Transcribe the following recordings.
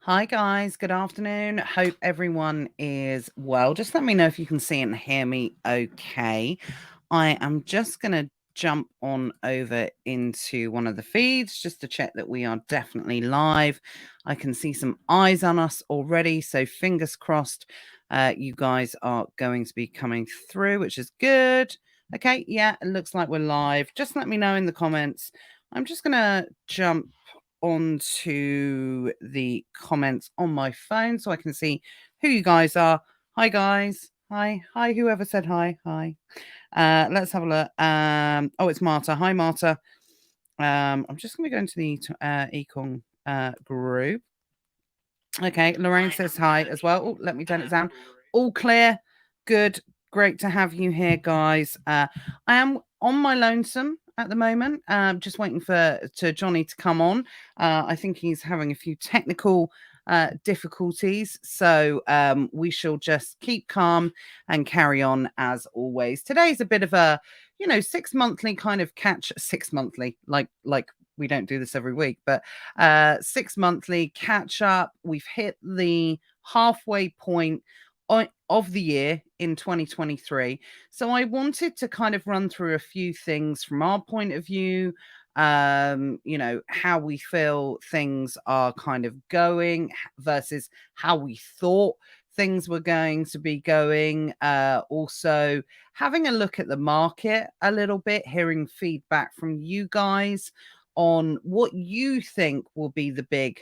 Hi guys, good afternoon. Hope everyone is well. Just let me know if you can see and hear me okay. I am just going to jump on over into one of the feeds just to check that we are definitely live. I can see some eyes on us already, so fingers crossed you guys are going to be coming through, which is good. Okay, yeah, it looks like we're live. Just let me know in the comments. I'm just going to jump onto the comments on my phone so I can see who you guys are. Hi guys. Hi, whoever said hi. Hi. Let's have a look. Oh, it's Marta. Hi Marta. I'm just gonna go into the econ group. Okay, Lorraine says hi as well. Oh, let me turn it down. All clear. Good. Great to have you here, guys. I am on my lonesome at the moment. Just waiting for Johnny to come on. I think he's having a few technical difficulties, so we shall just keep calm and carry on as always. Today's a bit of a 6 monthly kind of catch. 6 monthly, like we don't do this every week, but 6 monthly catch up. We've hit the halfway point of the year in 2023. So I wanted to kind of run through a few things from our point of view, how we feel things are kind of going versus how we thought things were going to be going. Also, having a look at the market a little bit, hearing feedback from you guys on what you think will be the big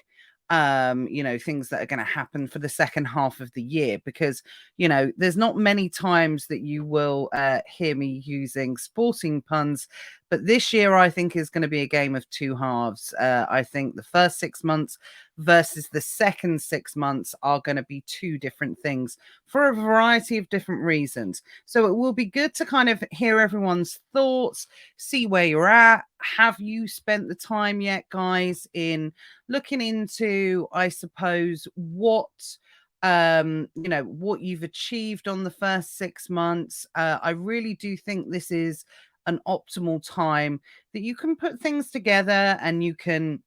things that are going to happen for the second half of the year, because there's not many times that you will hear me using sporting puns, but this year I think is going to be a game of two halves. I think the first 6 months versus the second 6 months are going to be two different things for a variety of different reasons. So it will be good to kind of hear everyone's thoughts, see where you're at. Have you spent the time yet, guys, in looking into, I suppose, what what you've achieved on the first 6 months? I really do think this is an optimal time that you can put things together and you can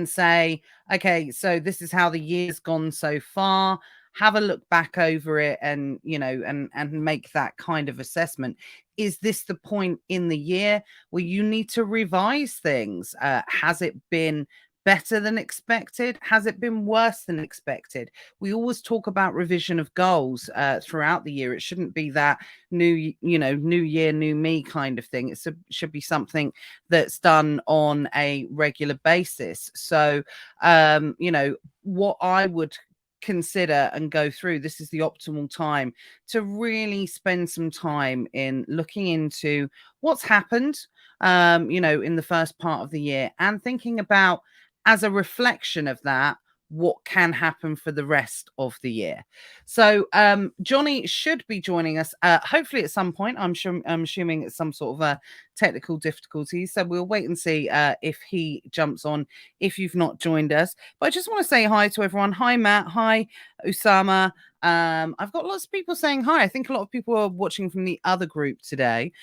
say, okay, so this is how the year's gone so far. Have a look back over it and make that kind of assessment. Is this the point in the year where you need to revise things? Has it been better than expected? Has it been worse than expected? We always talk about revision of goals throughout the year. It shouldn't be that new year, new me kind of thing. It should be something that's done on a regular basis. So, what I would consider and go through, this is the optimal time to really spend some time in looking into what's happened in the first part of the year, and thinking about, as a reflection of that, what can happen for the rest of the year. So Johnny should be joining us hopefully at some point. I'm assuming it's some sort of a technical difficulties, so we'll wait and see if he jumps on, if you've not joined us. But I just want to say hi to everyone. Hi Matt, hi Usama. I've got lots of people saying hi. I think a lot of people are watching from the other group today,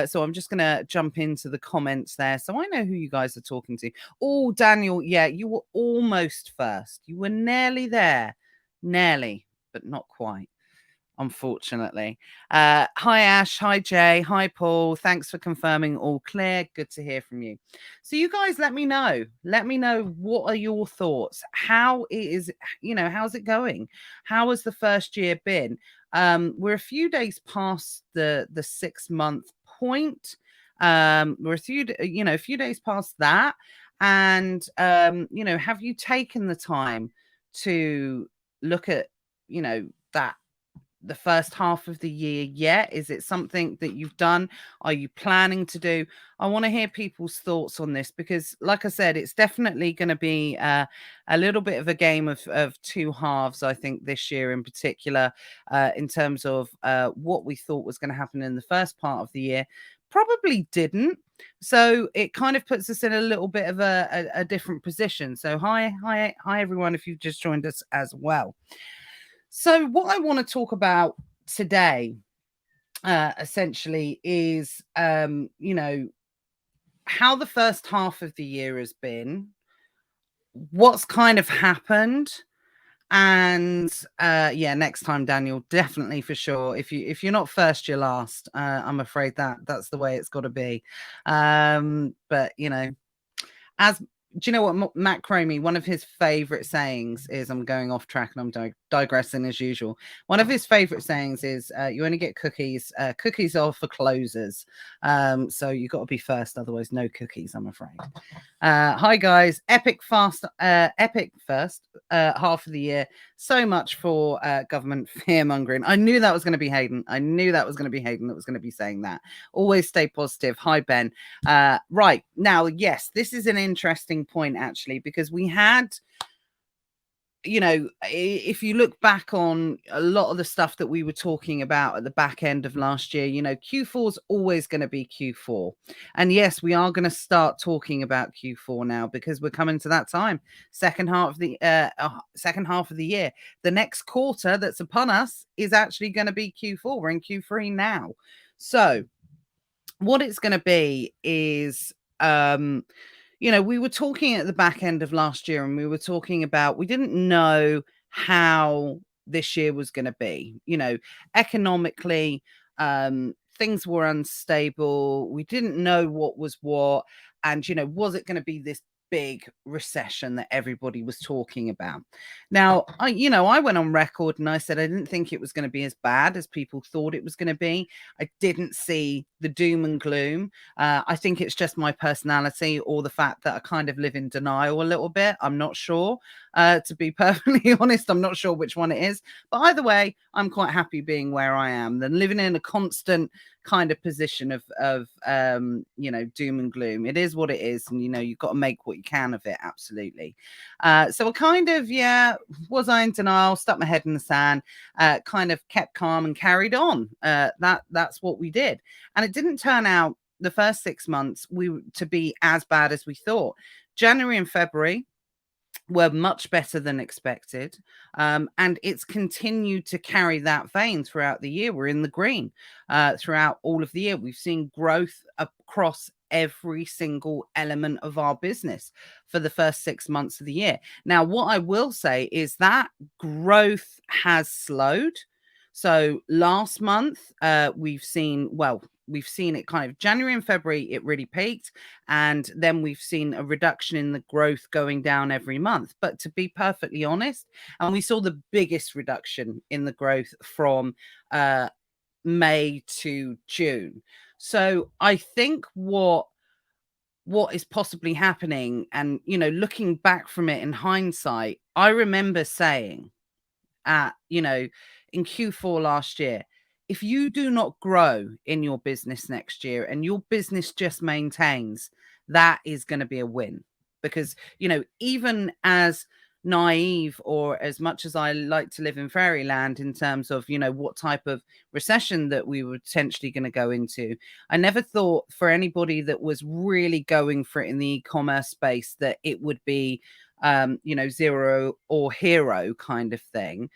so I'm just gonna jump into the comments there so I know who you guys are talking to. Oh, Daniel, yeah, you were almost first. You were nearly there. Nearly, but not quite, unfortunately. Hi, Ash. Hi, Jay. Hi, Paul. Thanks for confirming all clear. Good to hear from you. So you guys let me know. Let me know, what are your thoughts? How is, how's it going? How has the first year been? We're a few days past the 6 month point. We're a few days past that. And, have you taken the time to look at, that the first half of the year yet? Is it something that you've done? Are you planning to do? I want to hear people's thoughts on this, because like I said, it's definitely going to be a little bit of a game of two halves, I think, this year in particular, in terms of what we thought was going to happen in the first part of the year probably didn't. So it kind of puts us in a little bit of a different position. So hi everyone, if you've just joined us as well. So what I want to talk about today, essentially, is how the first half of the year has been, what's kind of happened. And yeah, next time, Daniel, definitely for sure. If you're not first, you're last. I'm afraid that's the way it's got to be. But you know, as do you know what Matt Cromie, one of his favorite sayings is, I'm going off track and I'm digressing as usual. One of his favorite sayings is, you only get cookies. Cookies are for closers. So you got to be first, otherwise no cookies, I'm afraid. Hi guys, epic first half of the year. So much for government fear mongering. I knew that was going to be Hayden. I knew that was going to be Hayden that was going to be saying that. Always stay positive. Hi Ben. Right now, yes, this is an interesting point actually, because we had, you know, if you look back on a lot of the stuff that we were talking about at the back end of last year, you know, Q4 is always going to be Q4. And yes, we are going to start talking about Q4 now, because we're coming to that time, second half of the year. The next quarter that's upon us is actually going to be Q4. We're in Q3 now. So what it's going to be is, you know, we were talking at the back end of last year and we were talking about, we didn't know how this year was going to be, you know, economically, things were unstable. We didn't know what was what. And, you know, was it going to be this big recession that everybody was talking about? Now, I went on record and I said I didn't think it was going to be as bad as people thought it was going to be. I didn't see the doom and gloom. I think it's just my personality, or the fact that I kind of live in denial a little bit. I'm not sure. To be perfectly honest, I'm not sure which one it is. But either way, I'm quite happy being where I am than living in a constant kind of position of you know, doom and gloom. It is what it is, and you know, you've got to make what you can of it. Absolutely. So I kind of, yeah, was I in denial, stuck my head in the sand, kind of kept calm and carried on. That's what we did. And it didn't turn out the first 6 months to be as bad as we thought. January and February were much better than expected. And it's continued to carry that vein throughout the year. We're in the green throughout all of the year. We've seen growth across every single element of our business for the first 6 months of the year. Now, what I will say is that growth has slowed. So last month, we've seen it kind of January and February, it really peaked. And then we've seen a reduction in the growth going down every month. But to be perfectly honest, and we saw the biggest reduction in the growth from May to June. So I think what is possibly happening, and, you know, looking back from it in hindsight, I remember saying, you know, in Q4 last year, if you do not grow in your business next year and your business just maintains, that is going to be a win. Because, you know, even as naive, or as much as I like to live in fairyland in terms of, you know, what type of recession that we were potentially going to go into, I never thought for anybody that was really going for it in the e-commerce space that it would be, you know, zero or hero kind of thing.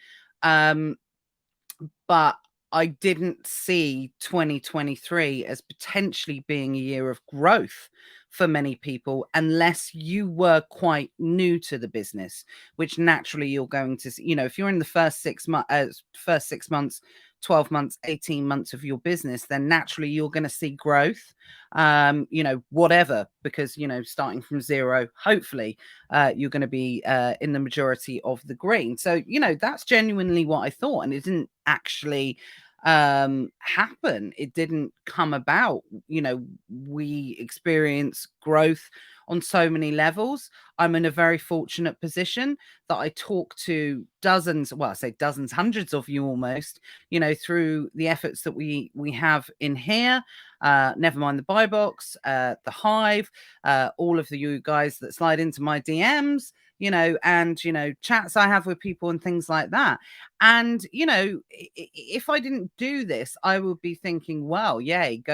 But I didn't see 2023 as potentially being a year of growth for many people, unless you were quite new to the business, which naturally you're going to see. You know, if you're in the first 6 months, 12 months, 18 months of your business, then naturally you're going to see growth, you know, whatever, because, you know, starting from zero, hopefully you're going to be in the majority of the green. So, you know, that's genuinely what I thought. And it didn't actually happen. It didn't come about. You know, we experience growth on so many levels. I'm in a very fortunate position that I talk to dozens, well, I say dozens, hundreds of you almost, you know, through the efforts that we have in here. Never mind the buy box, the hive, all of you guys that slide into my DMs, you know, and, you know, chats I have with people and things like that. And, you know, if I didn't do this, I would be thinking, well, yay,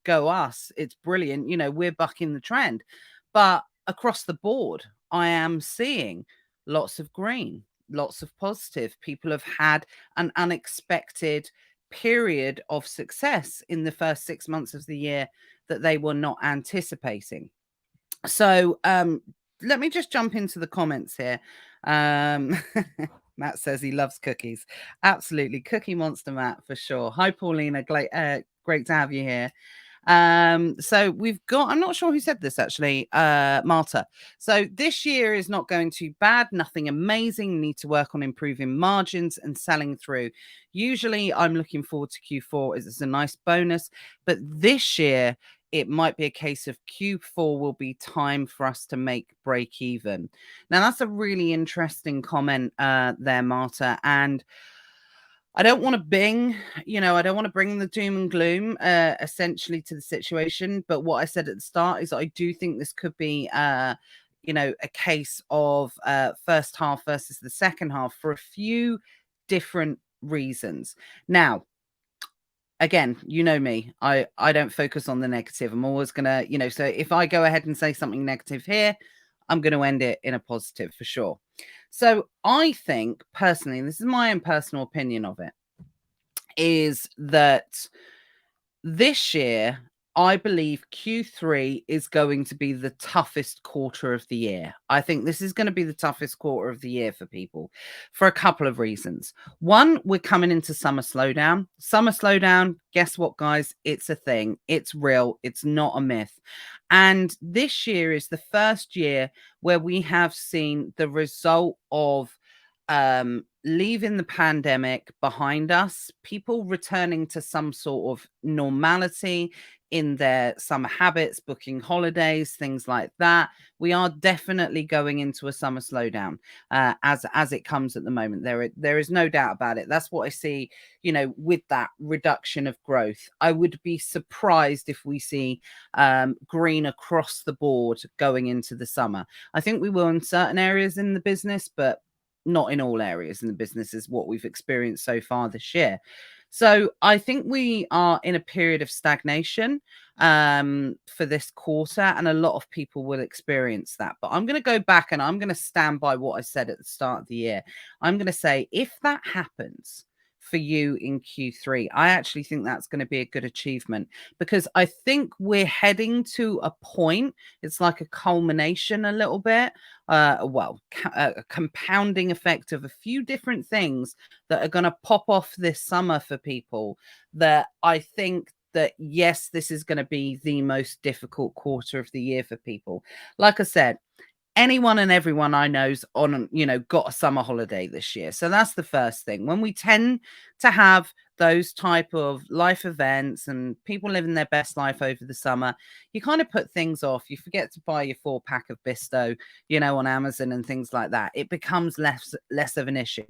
go us. It's brilliant. You know, we're bucking the trend. But across the board, I am seeing lots of green, lots of positive. People have had an unexpected period of success in the first 6 months of the year that they were not anticipating. So, let me just jump into the comments here. Um, Matt says he loves cookies. Absolutely. Cookie Monster Matt for sure. Hi, Paulina. Great to have you here. So we've got, I'm not sure who said this actually, Marta. So this year is not going too bad, nothing amazing. Need to work on improving margins and selling through. Usually I'm looking forward to Q4 as it's a nice bonus, but this year it might be a case of Q4 will be time for us to make break even. Now that's a really interesting comment there, Marta. And I don't want to I don't want to bring the doom and gloom essentially to the situation. But what I said at the start is I do think this could be, a case of first half versus the second half for a few different reasons. Now, again, you know me, I don't focus on the negative. I'm always going to, so if I go ahead and say something negative here, I'm going to end it in a positive for sure. So I think personally, and this is my own personal opinion of it, is that this year, I believe Q3 is going to be the toughest quarter of the year. I think this is going to be the toughest quarter of the year for people for a couple of reasons. One, we're coming into summer slowdown. Summer slowdown, guess what, guys? It's a thing. It's real. It's not a myth. And this year is the first year where we have seen the result of leaving the pandemic behind us, people returning to some sort of normality in their summer habits, booking holidays, things like that. We are definitely going into a summer slowdown as it comes at the moment. There is no doubt about it. That's what I see, with that reduction of growth. I would be surprised if we see green across the board going into the summer. I think we will in certain areas in the business, but not in all areas in the business is what we've experienced so far this year. So I think we are in a period of stagnation for this quarter, and a lot of people will experience that. But I'm going to go back and I'm going to stand by what I said at the start of the year. I'm going to say if that happens for you in Q3, I actually think that's going to be a good achievement, because I think we're heading to a point, it's like a culmination a little bit, a compounding effect of a few different things that are going to pop off this summer for people, that I think that, yes, this is going to be the most difficult quarter of the year for people. Like I said, anyone and everyone I know's on, got a summer holiday this year. So that's the first thing. When we tend to have those type of life events and people living their best life over the summer, you kind of put things off. You forget to buy your 4-pack of Bisto, on Amazon and things like that. It becomes less of an issue.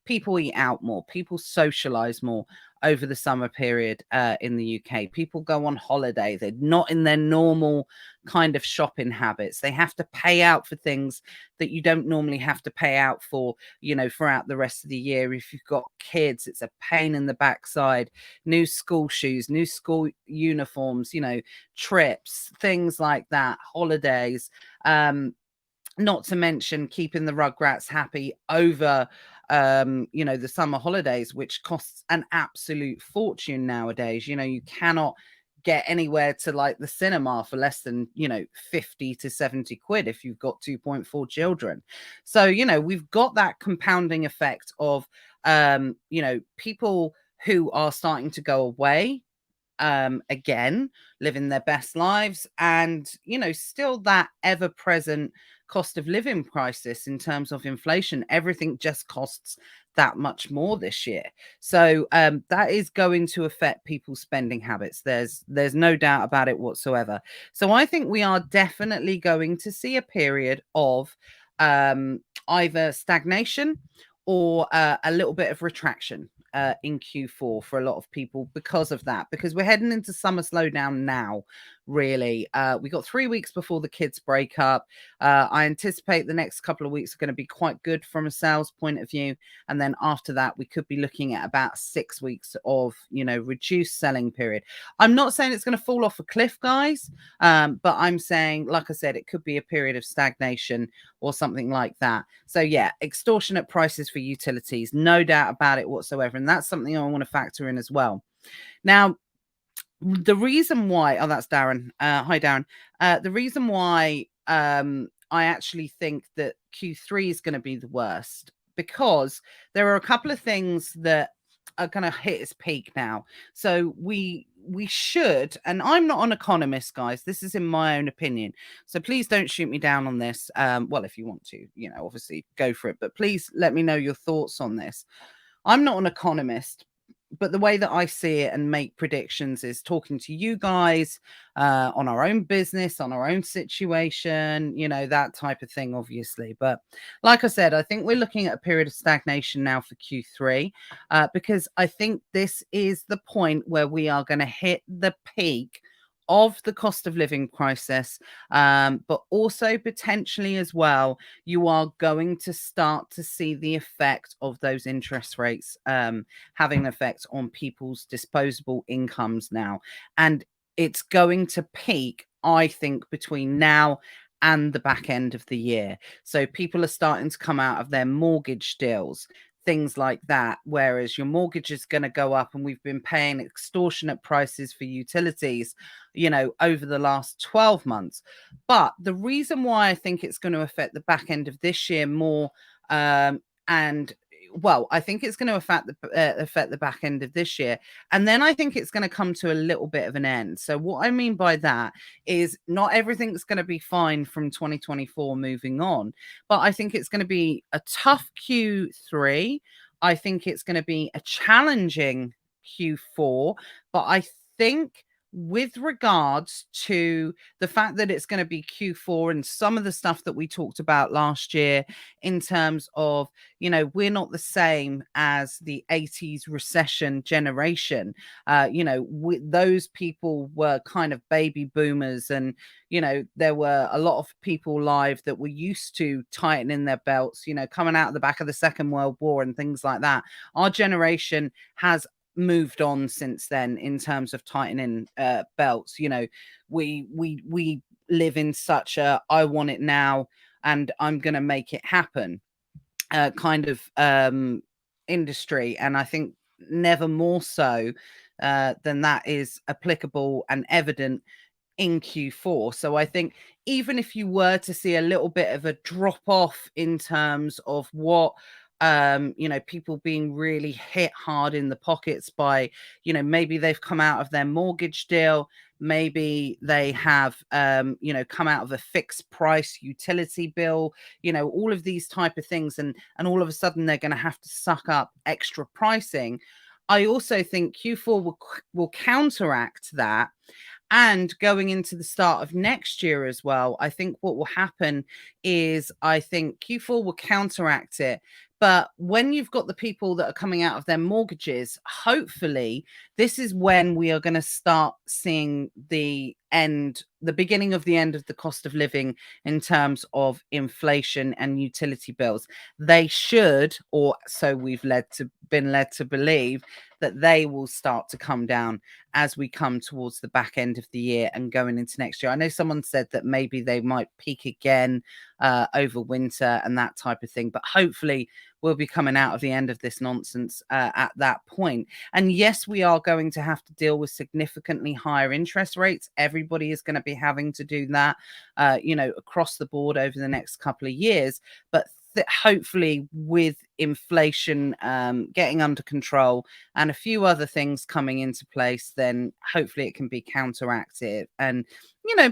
People eat out more, people socialize more over the summer period in the UK. People go on holiday. They're not in their normal kind of shopping habits. They have to pay out for things that you don't normally have to pay out for, throughout the rest of the year. If you've got kids, it's a pain in the backside. New school shoes, new school uniforms, trips, things like that, holidays. Not to mention keeping the Rugrats happy over the summer holidays, which costs an absolute fortune nowadays. You cannot get anywhere to like the cinema for less than 50 to 70 quid if you've got 2.4 children. So we've got that compounding effect of people who are starting to go away again, living their best lives, and still that ever-present cost of living crisis in terms of inflation. Everything just costs that much more this year. So that is going to affect people's spending habits. There's no doubt about it whatsoever. So I think we are definitely going to see a period of either stagnation or a little bit of retraction in Q4 for a lot of people because of that, because we're heading into summer slowdown now. Really, we got 3 weeks before the kids break up. I anticipate the next couple of weeks are going to be quite good from a sales point of view, and then after that we could be looking at about 6 weeks of reduced selling period. I'm not saying it's going to fall off a cliff, guys, but I'm saying, like I said, it could be a period of stagnation or something like that. So yeah, extortionate prices for utilities, no doubt about it whatsoever, and that's something I want to factor in as well. Now, the reason why, oh, that's Darren. Hi, Darren. The reason why I actually think that Q3 is going to be the worst, because there are a couple of things that are going to hit its peak now. So we should, and I'm not an economist, guys, this is in my own opinion, so please don't shoot me down on this. Well, if you want to, obviously go for it, but please let me know your thoughts on this. I'm not an economist, but the way that I see it and make predictions is talking to you guys on our own business, on our own situation, that type of thing, obviously. But like I said, I think we're looking at a period of stagnation now for Q3, because I think this is the point where we are going to hit the peak of the cost of living crisis, but also potentially as well, you are going to start to see the effect of those interest rates having an effect on people's disposable incomes now. And it's going to peak, I think, between now and the back end of the year. So people are starting to come out of their mortgage deals, things like that, whereas your mortgage is going to go up, and we've been paying extortionate prices for utilities, over the last 12 months. But the reason why I think it's going to affect the back end of this year more, and well, I think it's going to affect the back end of this year, and then I think it's going to come to a little bit of an end. So what I mean by that is not everything's going to be fine from 2024 moving on, but I think it's going to be a tough Q3. I think it's going to be a challenging Q4, but I think with regards to the fact that it's going to be Q4 and some of the stuff that we talked about last year in terms of, we're not the same as the 80s recession generation. Those people were kind of baby boomers, and, there were a lot of people live that were used to tightening their belts, coming out of the back of the Second World War and things like that. Our generation has moved on since then in terms of tightening belts. We live in such a I want it now and I'm going to make it happen kind of industry, and I think never more so than that is applicable and evident in Q4. So I think even if you were to see a little bit of a drop off in terms of what people being really hit hard in the pockets by, maybe they've come out of their mortgage deal, maybe they have come out of a fixed price utility bill, all of these type of things, and all of a sudden they're going to have to suck up extra pricing. I also think Q4 will counteract that. And going into the start of next year as well, I think what will happen is I think Q4 will counteract it. But when you've got the people that are coming out of their mortgages, hopefully this is when we are going to start seeing the beginning of the end of the cost of living in terms of inflation and utility bills. They should, or so we've been led to believe, that they will start to come down as we come towards the back end of the year and going into next year. I know someone said that maybe they might peak again over winter and that type of thing, but hopefully we'll be coming out of the end of this nonsense at that point. And yes, we are going to have to deal with significantly higher interest rates. Everybody is going to be having to do that, across the board over the next couple of years. But hopefully with inflation getting under control and a few other things coming into place, then hopefully it can be counteracted and,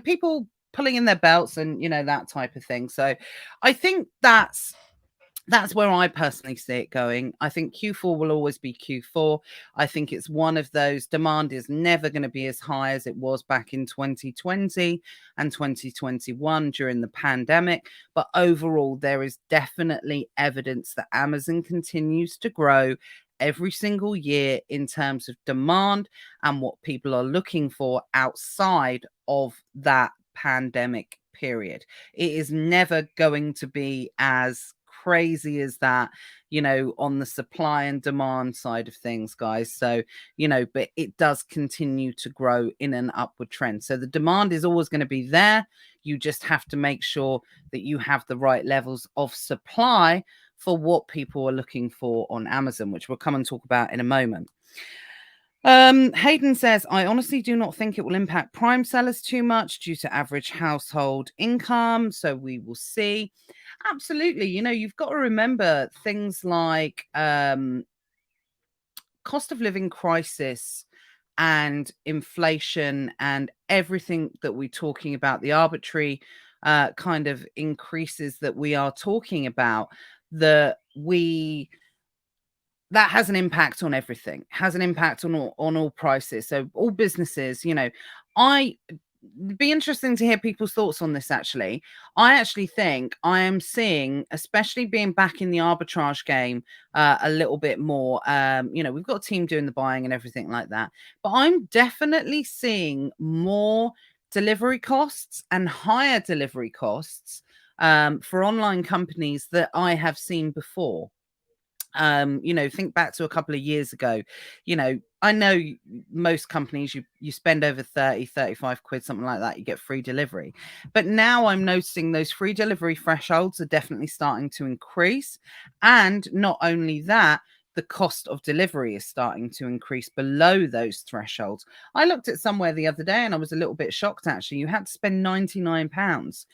people pulling in their belts and, that type of thing. So I think that's where I personally see it going. I think Q4 will always be Q4. I think it's one of those, demand is never going to be as high as it was back in 2020 and 2021 during the pandemic. But overall, there is definitely evidence that Amazon continues to grow every single year in terms of demand and what people are looking for outside of that pandemic period. It is never going to be as crazy as that, on the supply and demand side of things, guys. So, but it does continue to grow in an upward trend. So the demand is always going to be there. You just have to make sure that you have the right levels of supply for what people are looking for on Amazon, which we'll come and talk about in a moment. Hayden says, I honestly do not think it will impact prime sellers too much due to average household income. So we will see. Absolutely. You've got to remember things like cost of living crisis and inflation and everything that we're talking about, the arbitrary kind of increases that we are talking about, that has an impact on everything, has an impact on all prices. So all businesses, I be interesting to hear people's thoughts on this. I actually think I am seeing, especially being back in the arbitrage game a little bit more. We've got a team doing the buying and everything like that, but I'm definitely seeing more delivery costs and higher delivery costs for online companies that I have seen before. Think back to a couple of years ago. I know most companies, you spend over 30-35 quid, something like that, you get free delivery. But now I'm noticing those free delivery thresholds are definitely starting to increase. And not only that, the cost of delivery is starting to increase below those thresholds. I looked at somewhere the other day and I was a little bit shocked, actually. You had to spend £99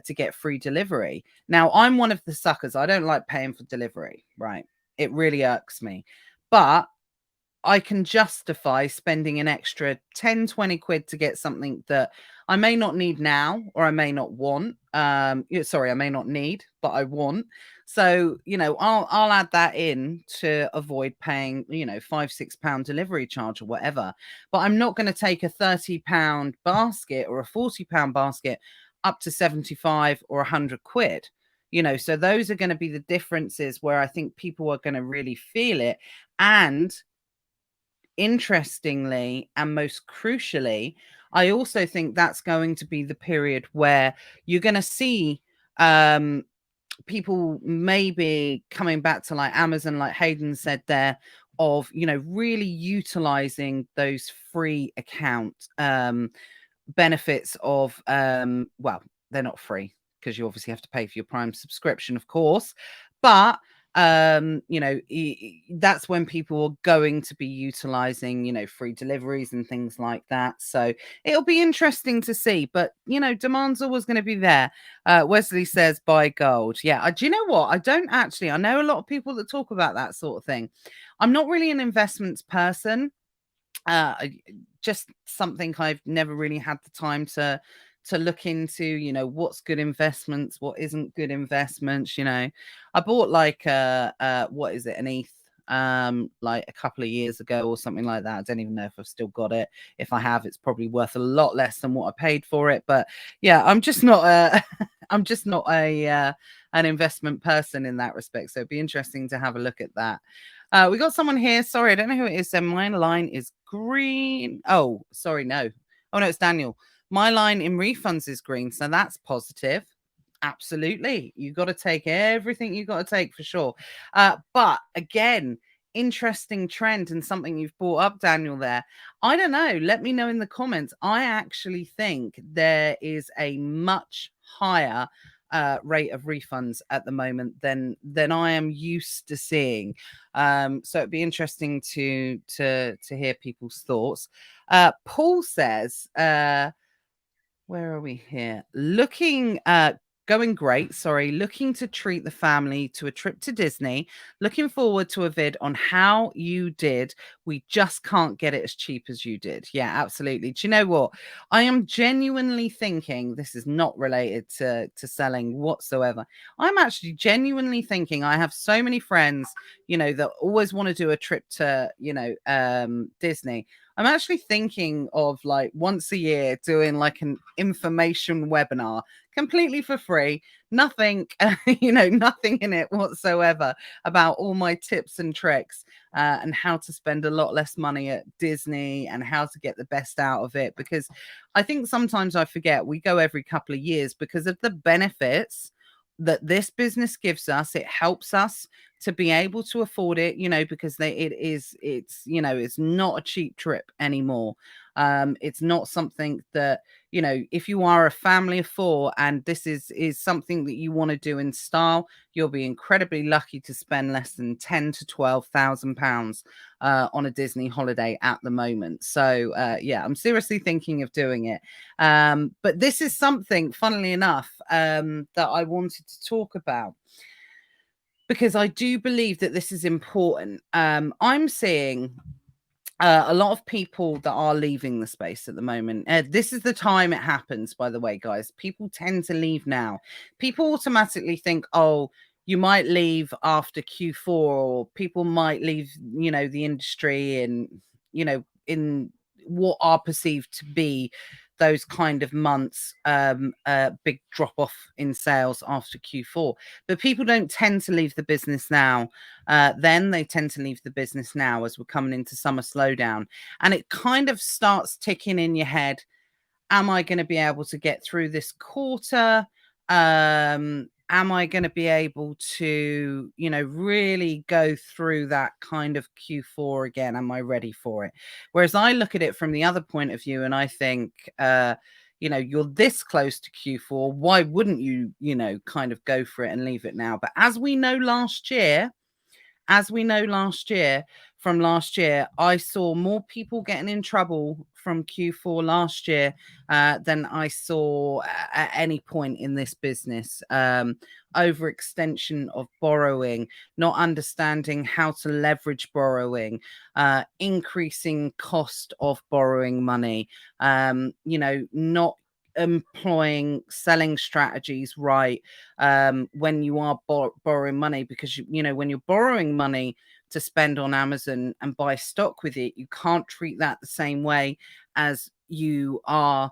to get free delivery. Now, I'm one of the suckers. I don't like paying for delivery, right? It really irks me. But I can justify spending an extra 10, 20 quid to get something that I may not need now, or I may not want. Sorry, I may not need, but I want. So, I'll add that in to avoid paying, £5-6 delivery charge or whatever. But I'm not going to take a £30 basket or a £40 basket up to 75 or 100 quid. So those are going to be the differences where I think people are going to really feel it. And interestingly, and most crucially, I also think that's going to be the period where you're going to see people maybe coming back to like Amazon, like Hayden said there, of really utilizing those free account benefits of well, they're not free because you obviously have to pay for your Prime subscription, of course, but that's when people are going to be utilizing free deliveries and things like that. So it'll be interesting to see, but demand's always going to be there. Wesley says buy gold. Yeah, do you know what, I know a lot of people that talk about that sort of thing. I'm not really an investments person. Just something I've never really had the time to look into, what's good investments, what isn't good investments. I bought like what is it, an ETH like a couple of years ago or something like that. I don't even know if I've still got it. If I have, it's probably worth a lot less than what I paid for it. But yeah, I'm just not I'm just not an investment person in that respect. So it'd be interesting to have a look at that. We got someone here. Sorry, I don't know who it is. So my line is green. Oh, sorry, no. Oh no, it's Daniel. My line in refunds is green, so that's positive. Absolutely. You got to take everything you got to take for sure. But again, interesting trend and something you've brought up, Daniel, there. I don't know. Let me know in the comments. I actually think there is a much higher rate of refunds at the moment than I am used to seeing. So it'd be interesting to hear people's thoughts. Paul says, where are we here? Going great. Sorry. Looking to treat the family to a trip to Disney. Looking forward to a vid on how you did. We just can't get it as cheap as you did. Yeah, absolutely. Do you know what? I am genuinely thinking, this is not related to selling whatsoever. I'm actually genuinely thinking, I have so many friends, that always want to do a trip to, Disney. I'm actually thinking of like once a year doing like an information webinar completely for free, nothing, nothing in it whatsoever, about all my tips and tricks and how to spend a lot less money at Disney and how to get the best out of it. Because I think sometimes I forget we go every couple of years because of the benefits that this business gives us. It helps us to be able to afford it, because it's not a cheap trip anymore. It's not something that, you know, if you are a family of four and this is something that you want to do in style, you'll be incredibly lucky to spend less than 10 to 12,000 pounds on a Disney holiday at the moment. So yeah, I'm seriously thinking of doing it. But this is something, funnily enough, that I wanted to talk about, because I do believe that this is important. I'm seeing a lot of people that are leaving the space at the moment. This is the time it happens, by the way, guys. People tend to leave now. People automatically think, oh, you might leave after Q4, or people might leave, you know, the industry and, you know, in what are perceived to be those kind of months, big drop off in sales after Q4. But people don't tend to leave the business now. Then they tend to leave the business now as we're coming into summer slowdown. And it kind of starts ticking in your head, am I going to be able to get through this quarter? Am I going to be able to, you know, really go through that kind of Q4 again? Am I ready for it? Whereas I look at it from the other point of view and I think, you know, you're this close to Q4. Why wouldn't you, you know, kind of go for it and leave it now? But as we know last year, from last year, I saw more people getting in trouble from Q4 last year than I saw at any point in this business. Overextension of borrowing, not understanding how to leverage borrowing, increasing cost of borrowing money, you know, not employing selling strategies right when you are borrowing money, because you know, when you're borrowing money to spend on Amazon and buy stock with it, you can't treat that the same way as you are,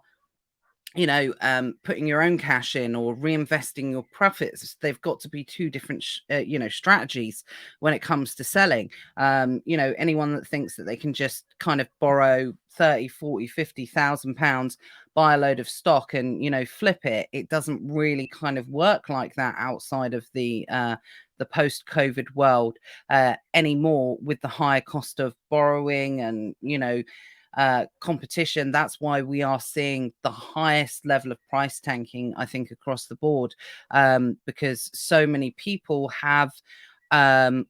you know, putting your own cash in or reinvesting your profits. They've got to be two different, you know, strategies when it comes to selling. You know, anyone that thinks that they can just kind of borrow 30, 40, 50,000 pounds, buy a load of stock and, you know, flip it, it doesn't really kind of work like that outside of the post-COVID world anymore, with the higher cost of borrowing and, you know, competition. That's why we are seeing the highest level of price tanking, I think, across the board, because so many people have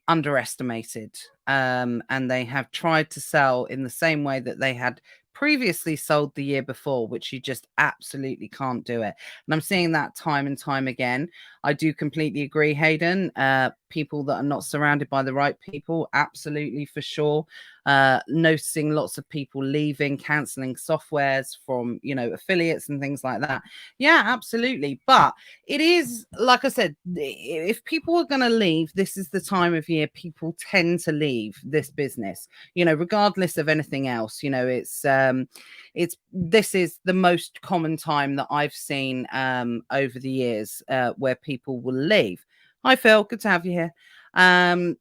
underestimated and they have tried to sell in the same way that they had previously sold the year before, which you just absolutely can't do it. And I'm seeing that time and time again. I do completely agree, Hayden. People that are not surrounded by the right people, absolutely, for sure. Noticing lots of people leaving, canceling softwares from, you know, affiliates and things like that. Yeah, absolutely. But it is, like I said, if people are going to leave, this is the time of year people tend to leave this business, you know, regardless of anything else. You know, this is the most common time that I've seen over the years where people will leave. Hi, Phil. Good to have you here.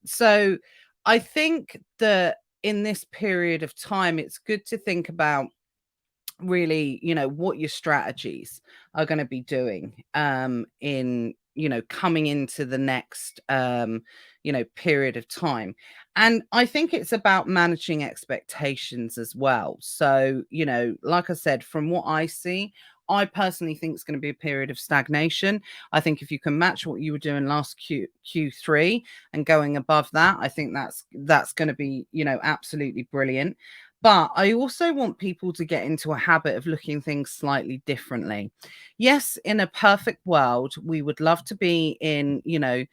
So I think that in this period of time, it's good to think about really, you know, what your strategies are going to be doing in, you know, coming into the next, you know, period of time. And I think it's about managing expectations as well. So, you know, like I said, from what I see, I personally think it's going to be a period of stagnation. I think if you can match what you were doing last Q3 and going above that, I think that's going to be, you know, absolutely brilliant. But I also want people to get into a habit of looking things slightly differently. Yes, in a perfect world, we would love to be in, you know,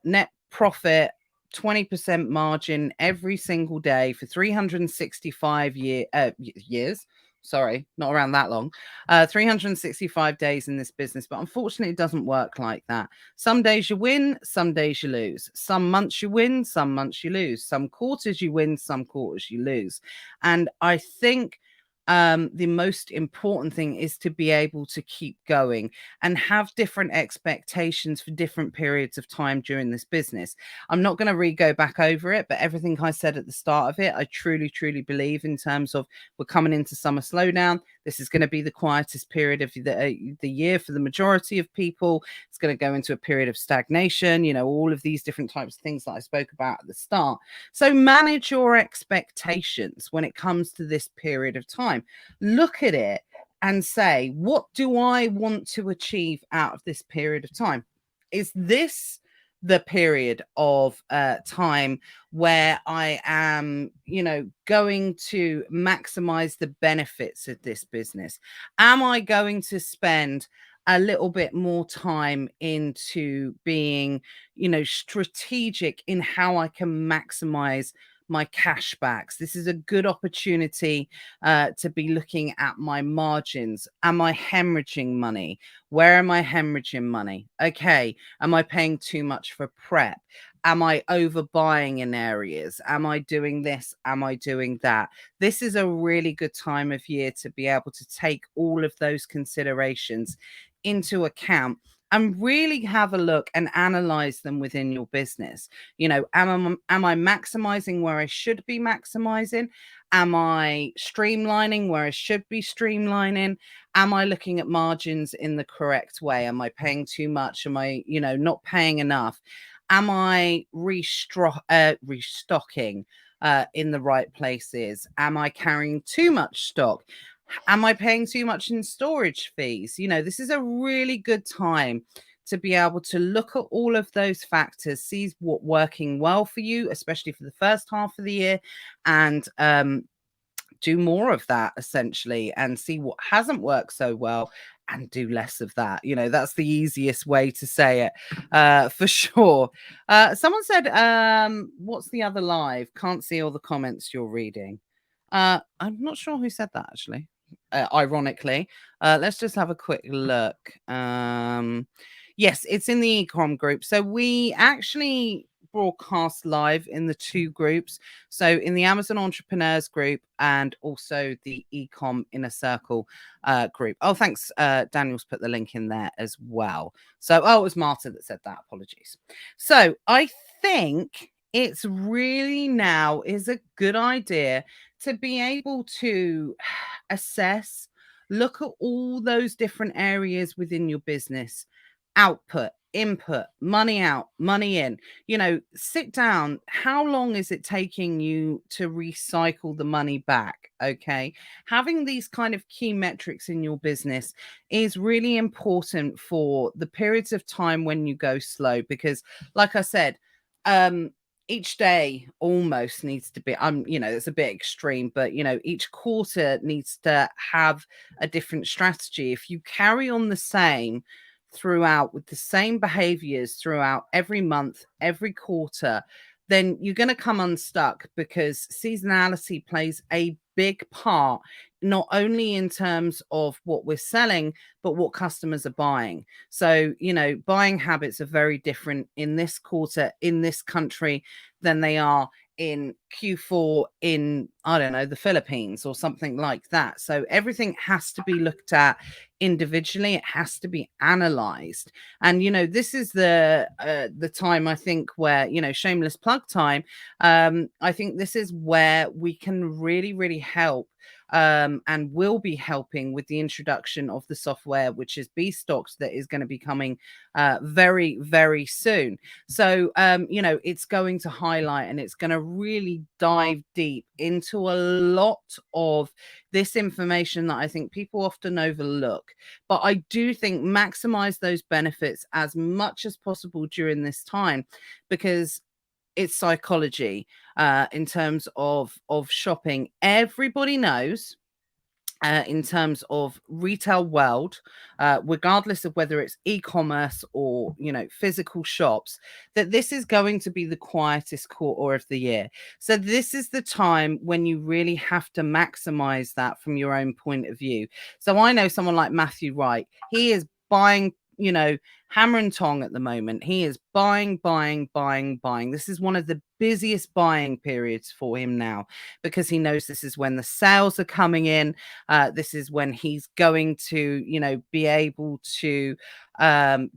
net profit, 20% margin every single day for 365 years. Sorry, not around that long. 365 days in this business. But unfortunately, it doesn't work like that. Some days you win, some days you lose. Some months you win, some months you lose. Some quarters you win, some quarters you lose. And I think the most important thing is to be able to keep going and have different expectations for different periods of time during this business. I'm not going to go back over it, but everything I said at the start of it, I truly, truly believe in terms of we're coming into summer slowdown. This is going to be the quietest period of the year for the majority of people. It's going to go into a period of stagnation, all of these different types of things that I spoke about at the start. So manage your expectations when it comes to this period of time. Look at it and say, what do I want to achieve out of this period of time? Is this the period of time where I am, going to maximize the benefits of this business? Am I going to spend a little bit more time into being, strategic in how I can maximize my cashbacks? This is a good opportunity to be looking at my margins. Am I hemorrhaging money? Where am I hemorrhaging money? Okay. Am I paying too much for prep? Am I overbuying in areas? Am I doing this? Am I doing that? This is a really good time of year to be able to take all of those considerations into account and really have a look and analyze them within your business. Am I maximizing where I should be maximizing? Am I streamlining where I should be streamlining? Am I looking at margins in the correct way? Am I paying too much? Am I, not paying enough? Am I restocking in the right places? Am I carrying too much stock? Am I paying too much in storage fees? This is a really good time to be able to look at all of those factors, see what's working well for you, especially for the first half of the year, and do more of that essentially, and see what hasn't worked so well and do less of that. That's the easiest way to say it, for sure. Someone said, what's the other live? Can't see all the comments you're reading. I'm not sure who said that actually. Ironically, let's just have a quick look. Yes, it's in the ecom group. So we actually broadcast live in the two groups. So in the Amazon Entrepreneurs group and also the Ecom Inner Circle group. Oh, thanks. Daniel's put the link in there as well. So, it was Marta that said that. Apologies. So I think it's really now is a good idea to be able to assess, look at all those different areas within your business: output, input, money out, money in. Sit down. How long is it taking you to recycle the money back? Okay. Having these kind of key metrics in your business is really important for the periods of time when you go slow, because like I said, each day almost needs to be, it's a bit extreme, but each quarter needs to have a different strategy. If you carry on the same throughout with the same behaviors throughout every month, every quarter, then you're going to come unstuck, because seasonality plays a big part, not only in terms of what we're selling, but what customers are buying. So, buying habits are very different in this quarter, in this country, than they are in Q4 in, I don't know, the Philippines or something like that. So everything has to be looked at individually. It has to be analyzed. And, this is the time, I think, where, shameless plug time. I think this is where we can really, really help, and will be helping with the introduction of the software, which is BStocks, that is going to be coming very, very soon. So, it's going to highlight and it's going to really dive deep into a lot of this information that I think people often overlook. But I do think maximize those benefits as much as possible during this time, because it's psychology in terms of shopping. Everybody knows, in terms of retail world, regardless of whether it's e-commerce or physical shops, that this is going to be the quietest quarter of the year. So this is the time when you really have to maximize that from your own point of view. So I know someone like Matthew Wright. He is buying hammer and tong at the moment. He is buying. This is one of the busiest buying periods for him now, because he knows this is when the sales are coming in. This is when he's going to, be able to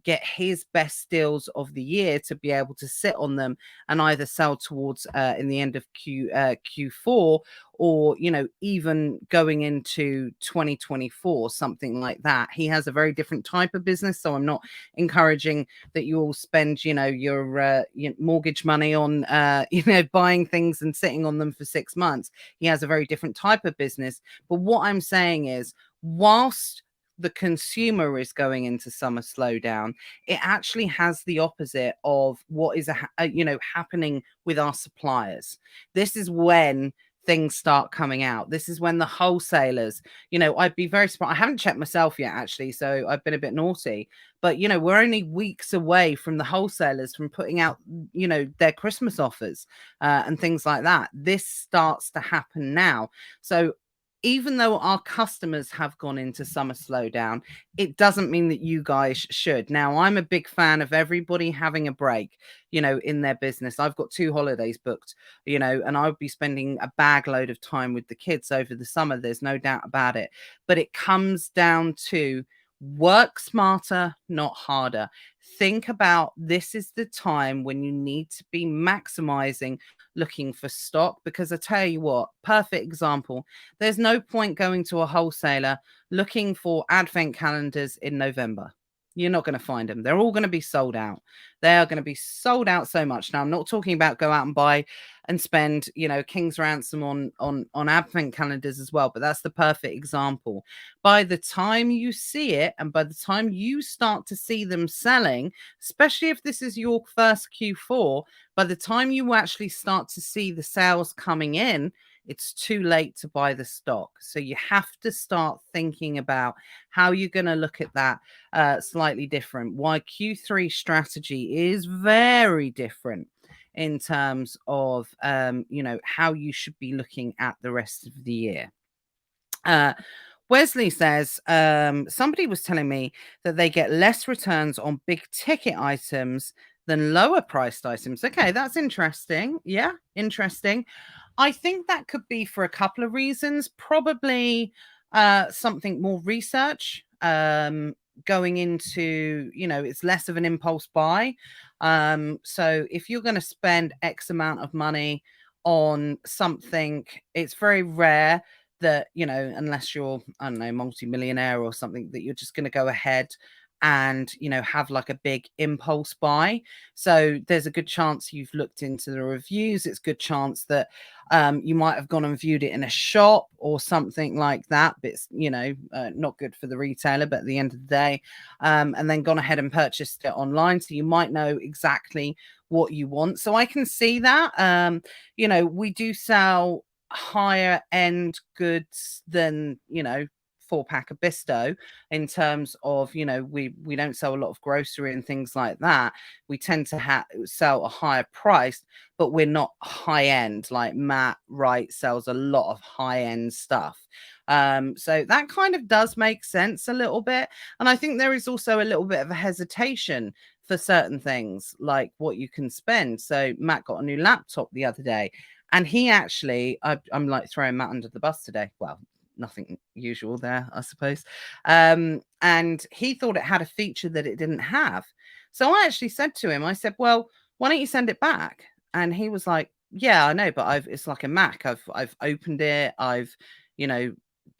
get his best deals of the year, to be able to sit on them and either sell towards in the end of Q4, or even going into 2024, something like that. He has a very different type of business, so I'm not encouraging that you all spend your mortgage money on buying things and sitting on them for 6 months. He has a very different type of business. But what I'm saying is, whilst the consumer is going into summer slowdown, it actually has the opposite of what is happening with our suppliers. This is when things start coming out. This is when the wholesalers, I'd be very surprised. I haven't checked myself yet, actually, so I've been a bit naughty. But we're only weeks away from the wholesalers from putting out their Christmas offers and things like that. This starts to happen now. So even though our customers have gone into summer slowdown, it doesn't mean that you guys should. Now, I'm a big fan of everybody having a break, in their business. I've got 2 holidays booked, and I would be spending a bag load of time with the kids over the summer. There's no doubt about it. But it comes down to work smarter, not harder. Think about, this is the time when you need to be maximizing looking for stock, because I tell you what, perfect example, there's no point going to a wholesaler looking for advent calendars in November. You're not going to find them. They're all going to be sold out. They are going to be sold out so much. Now, I'm not talking about go out and buy and spend, king's ransom on advent calendars as well, but that's the perfect example. By the time you see it, and by the time you start to see them selling, especially if this is your first Q4, by the time you actually start to see the sales coming in, it's too late to buy the stock. So you have to start thinking about how you're going to look at that slightly different. Why Q3 strategy is very different in terms of, how you should be looking at the rest of the year. Wesley says, somebody was telling me that they get less returns on big ticket items than lower priced items. Okay, that's interesting. Yeah, interesting. I think that could be for a couple of reasons. Probably something more research going into, it's less of an impulse buy. So if you're going to spend X amount of money on something, it's very rare that, unless you're, I don't know, multi-millionaire or something, that you're just going to go ahead and, have like a big impulse buy. So there's a good chance you've looked into the reviews. It's a good chance that you might have gone and viewed it in a shop or something like that. But it's, not good for the retailer, but at the end of the day, and then gone ahead and purchased it online. So you might know exactly what you want. So I can see that. We do sell higher end goods than, 4-pack of Bisto, in terms of, we don't sell a lot of grocery and things like that. We tend to sell a higher price, but we're not high end. Like Matt Wright sells a lot of high end stuff. So that kind of does make sense a little bit. And I think there is also a little bit of a hesitation for certain things, like what you can spend. So Matt got a new laptop the other day, and he actually, I'm like throwing Matt under the bus today. Well, nothing usual there, I suppose. And he thought it had a feature that it didn't have. So I actually said to him, I said, well, why don't you send it back? And he was like, yeah, I know, but it's like a Mac. I've opened it. I've,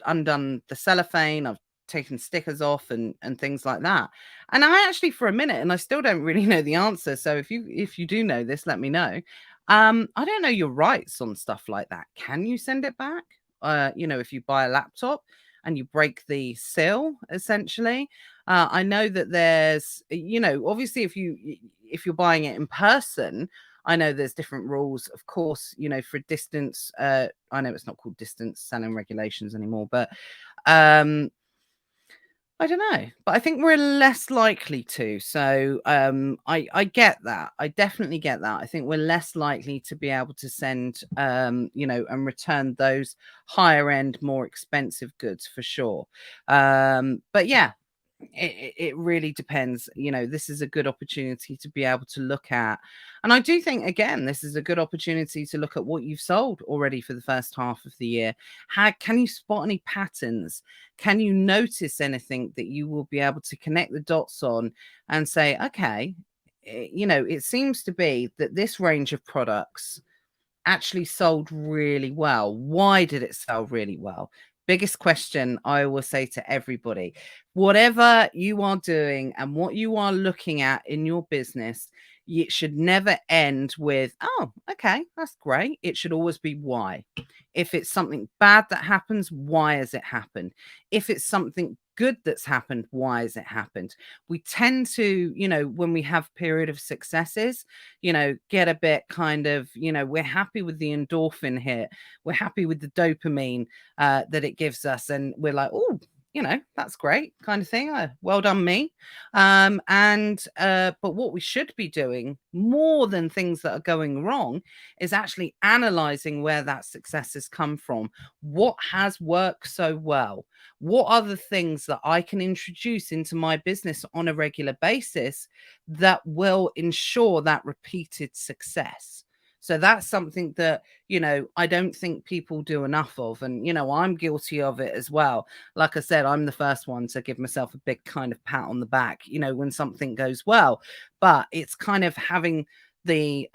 undone the cellophane. I've taken stickers off and things like that. And I actually, for a minute, and I still don't really know the answer. So if you do know this, let me know. I don't know your rights on stuff like that. Can you send it back? If you buy a laptop and you break the seal, essentially. I know that there's, obviously if you're buying it in person, I know there's different rules, of course, for distance. I know it's not called distance selling regulations anymore, but I don't know, but I think we're less likely to. So I get that. I definitely get that. I think we're less likely to be able to send, and return those higher end, more expensive goods for sure. But yeah, It really depends. This is a good opportunity to be able to look at. And I do think, again, this is a good opportunity to look at what you've sold already for the first half of the year. How can you spot any patterns? Can you notice anything that you will be able to connect the dots on and say, okay, it seems to be that this range of products actually sold really well. Why did it sell really well? Biggest question I will say to everybody: whatever you are doing and what you are looking at in your business, it should never end with, oh, okay, that's great. It should always be why. If it's something bad that happens, why has it happened? If it's something good that's happened, why has it happened? We tend to, when we have period of successes, get a bit kind of, we're happy with the endorphin hit. We're happy with the dopamine that it gives us. And we're like, oh, that's great kind of thing. Well done, me. But what we should be doing more than things that are going wrong is actually analyzing where that success has come from. What has worked so well? What are the things that I can introduce into my business on a regular basis that will ensure that repeated success? So that's something that, I don't think people do enough of. And, I'm guilty of it as well. Like I said, I'm the first one to give myself a big kind of pat on the back, when something goes well. But it's kind of having the,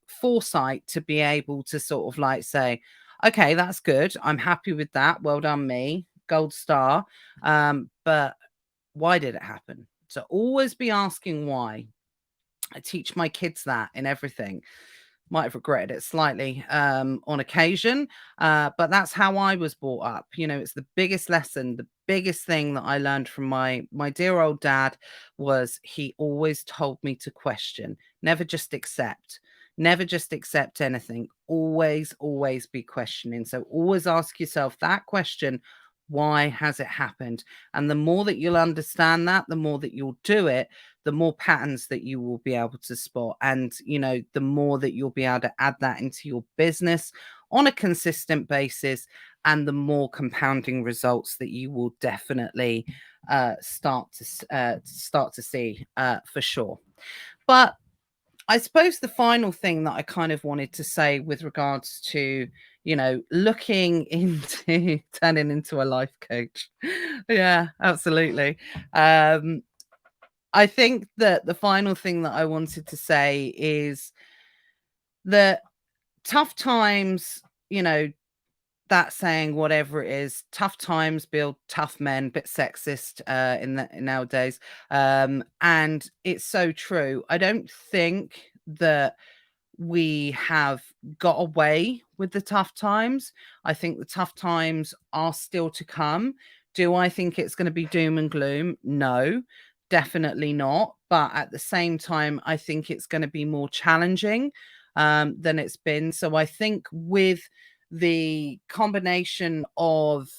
foresight to be able to sort of like say, okay, that's good. I'm happy with that. Well done, me. Gold star. But why did it happen? So always be asking why. I teach my kids that in everything. Might have regretted it slightly on occasion, but that's how I was brought up. It's the biggest lesson, the biggest thing that I learned from my dear old dad was he always told me to question, never just accept. Never just accept anything. Always be questioning. So always ask yourself that question: why has it happened? And the more that you'll understand that, the more that you'll do it, the more patterns that you will be able to spot. And, the more that you'll be able to add that into your business on a consistent basis, and the more compounding results that you will definitely start to see for sure. But I suppose the final thing that I kind of wanted to say with regards to, looking into turning into a life coach. Yeah, absolutely. I think that the final thing that I wanted to say is that tough times, that saying, whatever it is, tough times build tough men, bit sexist in nowadays. And it's so true. I don't think that we have got away with the tough times. I think the tough times are still to come. Do I think it's going to be doom and gloom? No, definitely not. But at the same time, I think it's going to be more challenging than it's been. So I think with the combination of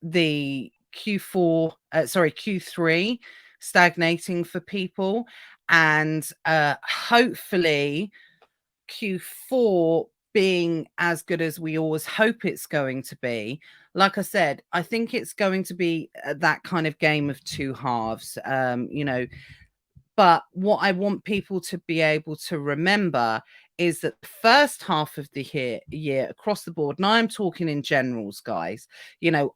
the Q3 stagnating for people, and hopefully Q4 being as good as we always hope it's going to be. Like I said, I think it's going to be that kind of game of two halves, but what I want people to be able to remember is that the first half of the year across the board, and I'm talking in generals, guys,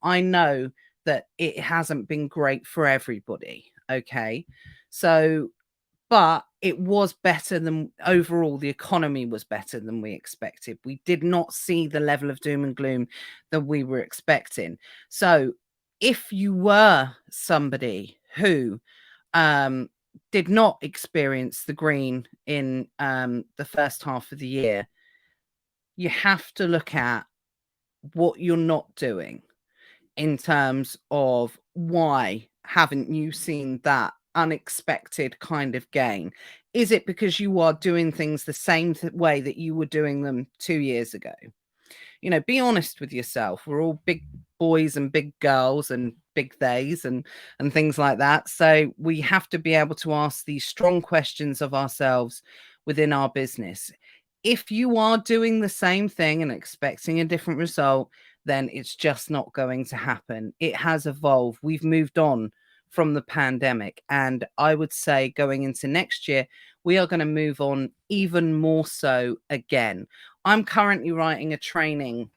I know that it hasn't been great for everybody. Okay. So, but it was better than overall, the economy was better than we expected. We did not see the level of doom and gloom that we were expecting. So if you were somebody who um, did not experience the green in the first half of the year, you have to look at what you're not doing in terms of why haven't you seen that unexpected kind of gain? Is it because you are doing things the same way that you were doing them 2 years ago? Be honest with yourself. We're all big boys and big girls and big theys and things like that. So we have to be able to ask these strong questions of ourselves within our business. If you are doing the same thing and expecting a different result, then it's just not going to happen. It has evolved. We've moved on from the pandemic. And I would say going into next year, we are going to move on even more so again. I'm currently writing a training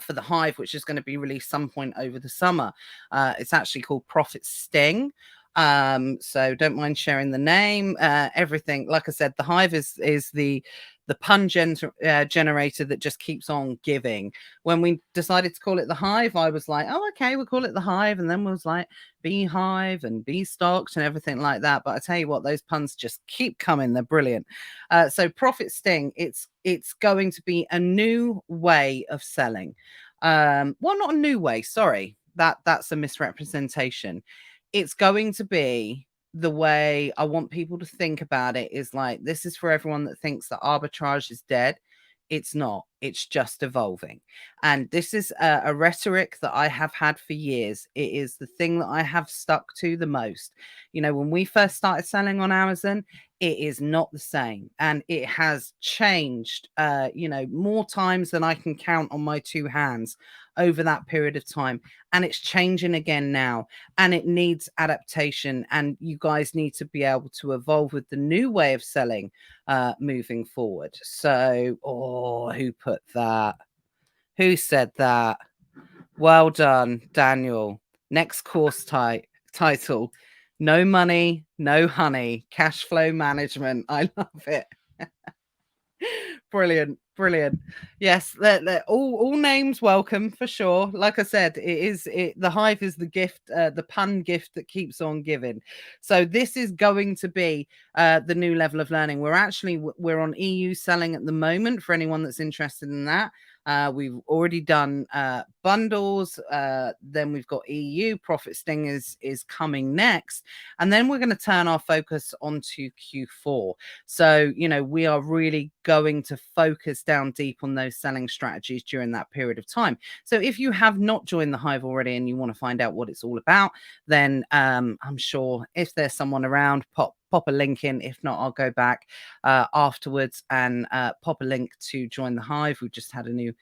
for the Hive, which is going to be released some point over the summer. It's actually called Profit Sting. So don't mind sharing the name. Everything, like I said, the Hive is the pun generator that just keeps on giving. When we decided to call it the Hive, I was like, oh, okay, we'll call it the Hive. And then we was like, beehive and bee stocked and everything like that. But I tell you what, those puns just keep coming. They're brilliant. So Profit Sting, it's going to be a new way of selling. Well, not a new way. Sorry, that's a misrepresentation. It's going to be the way I want people to think about it is like, this is for everyone that thinks that arbitrage is dead. It's not. It's just evolving. And this is a rhetoric that I have had for years. It is the thing that I have stuck to the most. You know, when we first started selling on Amazon, it is not the same. And it has changed, you know, more times than I can count on my two hands over that period of time. And it's changing again now. And it needs adaptation. And you guys need to be able to evolve with the new way of selling moving forward. So, oh, who put that? Who said that? Well done, Daniel. Next course title: No money, no honey, cash flow management. I love it. Brilliant, brilliant. Yes, they're all names welcome for sure. Like I said, the Hive is the gift, the pun gift that keeps on giving. So this is going to be the new level of learning. We're on EU selling at the moment for anyone that's interested in that. We've already done bundles. Then we've got EU. Profit Sting is coming next. And then we're going to turn our focus onto Q4. So, you know, we are really going to focus down deep on those selling strategies during that period of time. So if you have not joined the Hive already and you want to find out what it's all about, then I'm sure if there's someone around, pop a link in. If not, I'll go back afterwards and pop a link to join the Hive. We've just had a new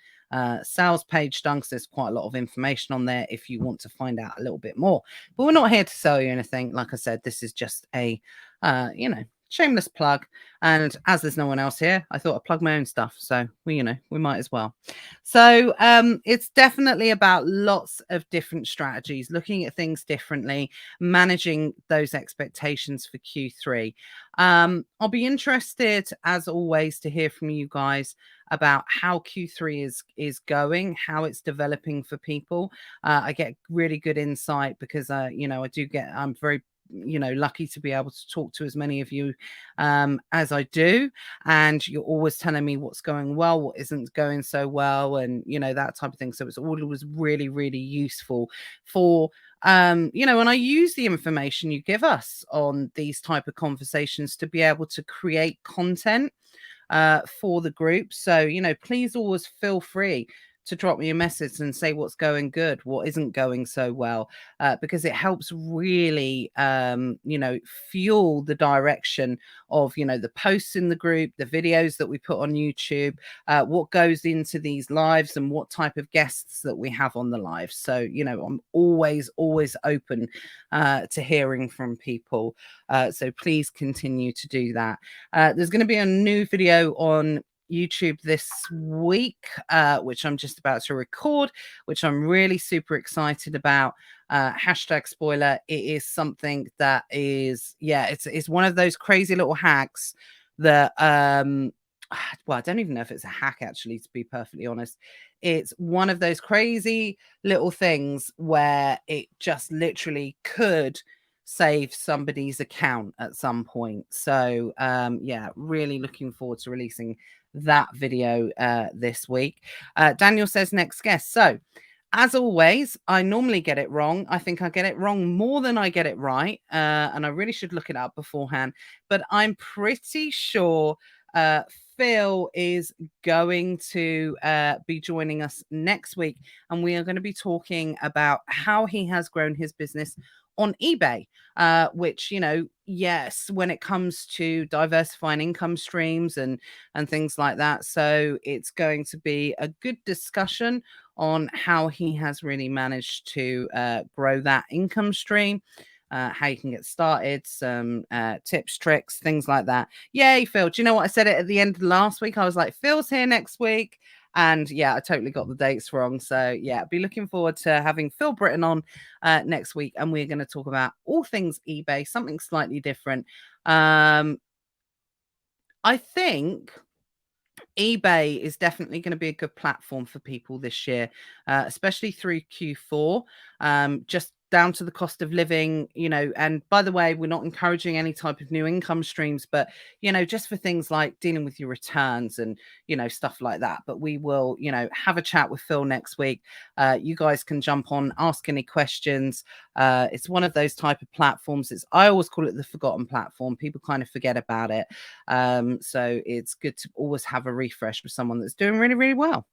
sales page done, so there's quite a lot of information on there if you want to find out a little bit more. But we're not here to sell you anything. Like I said, this is just a you know, shameless plug. And as there's no one else here, I thought I'd plug my own stuff. So we, you know, we might as well. So it's definitely about lots of different strategies, looking at things differently, managing those expectations for Q3. I'll be interested, as always, to hear from you guys about how Q3 is going, how it's developing for people. I get really good insight because, you know, I'm very, you know, lucky to be able to talk to as many of you as I do, and you're always telling me what's going well, what isn't going so well, and you know, that type of thing. So it's always really, really useful for you know, and I use the information you give us on these type of conversations to be able to create content for the group. So, you know, please always feel free to drop me a message and say what's going good, what isn't going so well, because it helps really, you know, fuel the direction of, you know, the posts in the group, the videos that we put on YouTube, what goes into these lives and what type of guests that we have on the live. So, you know, I'm always open to hearing from people. So please continue to do that. There's going to be a new video on YouTube this week, which I'm just about to record, which I'm really super excited about. Hashtag spoiler, it is something that is, yeah, it's one of those crazy little hacks that well, I don't even know if it's a hack, actually, to be perfectly honest. It's one of those crazy little things where it just literally could save somebody's account at some point. So yeah, really looking forward to releasing that video this week. Daniel says next guest. So as always, I normally get it wrong. I think I get it wrong more than I get it right. And I really should look it up beforehand. But I'm pretty sure Phil is going to be joining us next week. And we are going to be talking about how he has grown his business on eBay, which, yes, when it comes to diversifying income streams and things like that. So it's going to be a good discussion on how he has really managed to grow that income stream. How you can get started, some tips, tricks, things like that. Yay, Phil. Do you know what I said it at the end of last week? I was like, Phil's here next week. And yeah, I totally got the dates wrong. So yeah, be looking forward to having Phil Britton on next week. And we're going to talk about all things eBay, something slightly different. I think eBay is definitely going to be a good platform for people this year, especially through Q4. Just down to the cost of living, and by the way, we're not encouraging any type of new income streams, but, just for things like dealing with your returns and, stuff like that. But we will, have a chat with Phil next week. You guys can jump on, ask any questions. It's one of those type of platforms. I always call it the forgotten platform. People kind of forget about it. So it's good to always have a refresh with someone that's doing really, really well.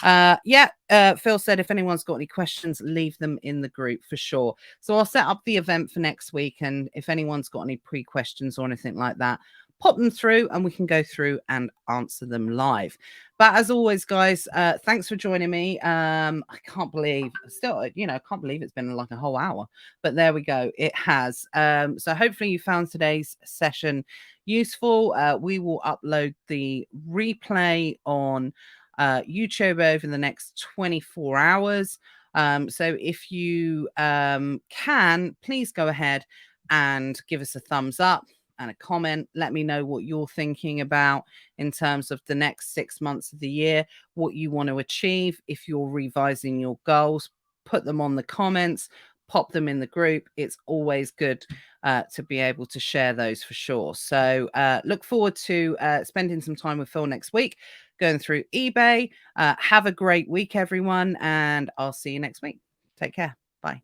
Phil said if anyone's got any questions, leave them in the group for sure. So I'll set up the event for next week, and if anyone's got any pre-questions or anything like that, pop them through and we can go through and answer them live. But as always, guys, thanks for joining me. I can't believe can't believe it's been like a whole hour, but there we go. It has. So hopefully you found today's session useful. We will upload the replay on YouTube over the next 24 hours. So if you can, please go ahead and give us a thumbs up and a comment. Let me know what you're thinking about in terms of the next 6 months of the year, what you want to achieve. If you're revising your goals, put them on the comments, pop them in the group. It's always good to be able to share those for sure. So look forward to spending some time with Phil next week, going through eBay. Have a great week, everyone, and I'll see you next week. Take care. Bye.